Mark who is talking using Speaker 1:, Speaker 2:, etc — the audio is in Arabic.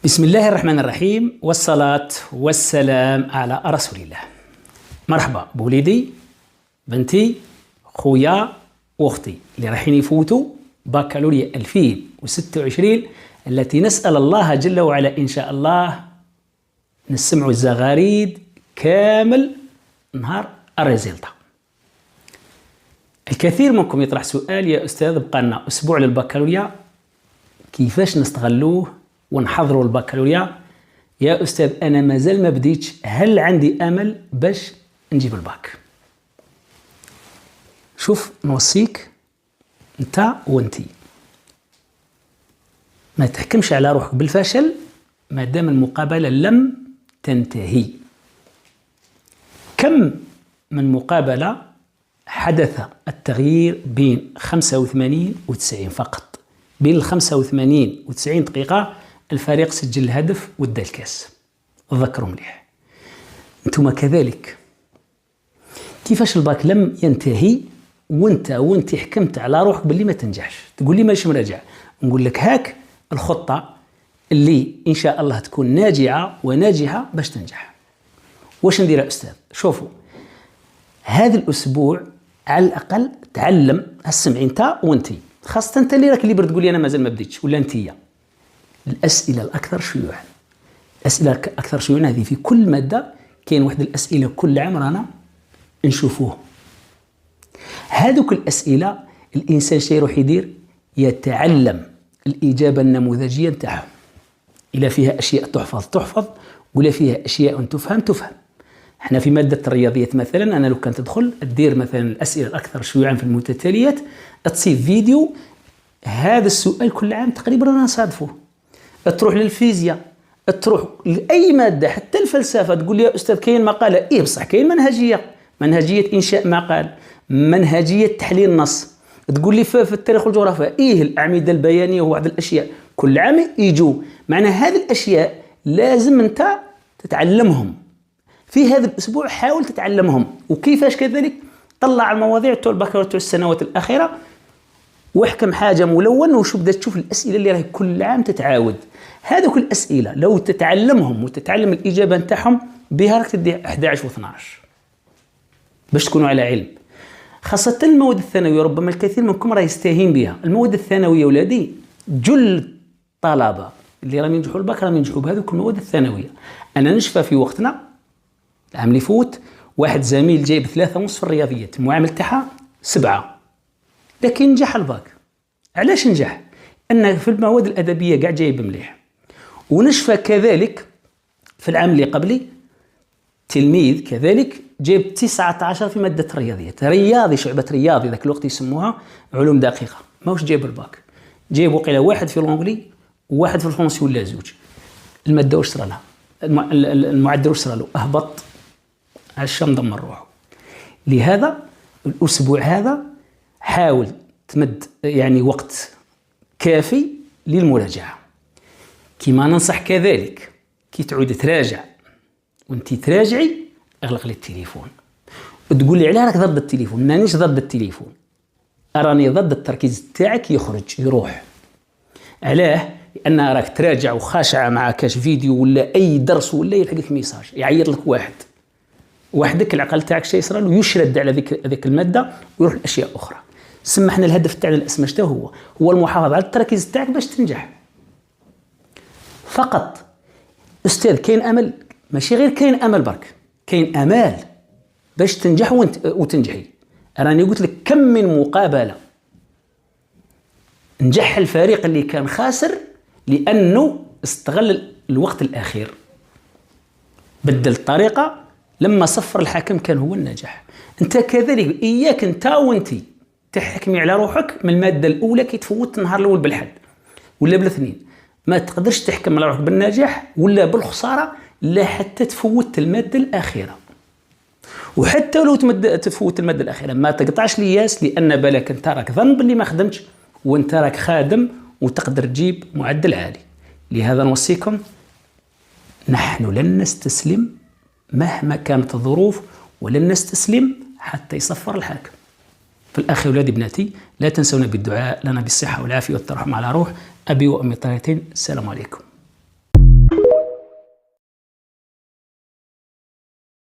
Speaker 1: بسم الله الرحمن الرحيم، والصلاة والسلام على رسول الله. مرحبا بوليدي، بنتي، خويا واختي اللي رايحين يفوتوا بكالوريا 2026 التي نسأل الله جل وعلا إن شاء الله نسمعوا الزغاريد كامل نهار الريزلتا. الكثير منكم يطرح سؤال: يا أستاذ بقى لنا أسبوع للبكالوريا، كيفاش نستغلوه ونحضروا البكالوريا؟ يا أستاذ أنا مازال ما بديتش، هل عندي أمل باش نجيب الباك؟ شوف، نوصيك أنت وأنتي ما تحكمش على روحك بالفشل ما دام المقابلة لم تنتهي. كم من مقابلة حدث التغيير بين 85 و 90 فقط. بين 85 و 90 دقيقة الفريق سجل الهدف وادى الكاس. تذكروا مليح انتم كذلك. كيفاش الباك لم ينتهي وانت حكمت على روحك باللي ما تنجحش، تقول لي ماشي مراجع؟ نقول لك هاك الخطة اللي ان شاء الله تكون ناجعة وناجحة باش تنجح. واش ندير يا أستاذ؟ شوفوا، هذا الأسبوع على الأقل تعلم السمع انت وانتي، خاصة انت اللي راك اللي تقول لي انا مازال ما بديتش، ولا انتيا. الأسئلة الأكثر شيوعا، الأسئلة الأكثر شيوعا هذه في كل مادة كاين واحد الأسئلة كل عام رانا نشوفوه. هذوك الأسئلة الإنسان شي يروح يدير يتعلم الإجابة النموذجية نتاعهم. إلا فيها أشياء تحفظ، ولا فيها أشياء تفهم. احنا في مادة الرياضيات مثلا، أنا لو كنت تدخل تدير مثلا الأسئلة الأكثر شيوعا في المتتاليات، تصيب فيديو هذا السؤال كل عام تقريبا رانا نصادفوه. تروح للفيزياء، تروح لأي مادة، حتى الفلسفة، تقول لي يا أستاذ كاين مقالة، إيه بصح كاين منهجية إنشاء مقال، منهجية تحليل النص. تقول لي في التاريخ والجغرافيا إيه الأعمدة البيانية وبعض الأشياء، كل عام يجوا. معنى هذه الأشياء لازم أنت تتعلمهم في هذا الأسبوع، حاول تتعلمهم. وكيفاش كذلك؟ طلع المواضيع تاع البكالوريا تاع السنوات الأخيرة واحكم حاجة ملون، وشو بدأت تشوف الأسئلة اللي راهي كل عام تتعاود. هذوك الأسئلة لو تتعلمهم وتتعلم الإجابة نتاعهم بها راك تدي 11 و 12 باش تكونوا على علم. خاصة المواد الثانوية، ربما الكثير منكم راه يستهين بها. المواد الثانوية ولادي جل الطلبة اللي راهم ينجحوا الباك راهم ينجحوا بهذوك المواد الثانوية. أنا نشفى في وقتنا العام اللي فوت واحد زميل جايب 3.5 في الرياضيات، المعامل تاعها 7، لكن نجح الباك. علاش نجح؟ أن في المواد الأدبية قاعد جايب مليح. ونشفى كذلك في العام اللي قبلي تلميذ كذلك جايب 19 في مادة الرياضيات، رياضي، شعبة رياضي ذاك الوقت يسموها علوم دقيقة، ماهوش جايب الباك، جايب وقيله واحد في الأنجلي وواحد في الفرنسي ولا زوج. المادة واش صرا لها؟ المعدل واش صرا له؟ أهبط على الشام، دمر روحه. لهذا الأسبوع هذا حاول تمد يعني وقت كافي للمراجعة. كما ننصح كذلك كي تعود تراجع وانت تراجعي اغلق لي التليفون وتقول لي علاه راك ضد التليفون. مانيش ضد التليفون، أراني ضد التركيز تاعك يروح. علاه؟ لأن راك تراجع وخاشعة مع كاش فيديو ولا أي درس ولا يلحقك ميساج يعيط لك وحدك العقل تاعك شيء يصرى له يشرد على ذيك المادة ويروح لأشياء أخرى. سمحنا الهدف تاعنا الأسمى شتا هو المحافظة على التركيز تاعك باش تنجح فقط. أستاذ كاين أمل، ماشي غير كاين أمل برك، كاين أمال باش تنجح وتنجحي. راني قلت لك كم من مقابلة نجح الفريق اللي كان خاسر لأنه استغل الوقت الأخير، بدل الطريقة. لما صفر الحكم كان هو النجاح. انت كذلك إياك انت وانتي تحكمي على روحك من المادة الأولى كي تفوت النهار الأول بالحد ولا بالاثنين. ما تقدرش تحكم على روحك بالنجاح ولا بالخسارة لا حتى تفوت المادة الأخيرة. وحتى لو تفوت المادة الأخيرة ما تقطعش الياس، لأن بالك انت راك ظن باللي ما خدمتش وانت راك خادم وتقدر تجيب معدل عالي. لهذا نوصيكم، نحن لن نستسلم مهما كانت الظروف، ولن نستسلم حتى يصفر الحاكم. في الأخير ولادي بناتي لا تنسونا بالدعاء لنا بالصحة والعافية والترحم على روح أبي وأمي الطاهرتين. السلام عليكم.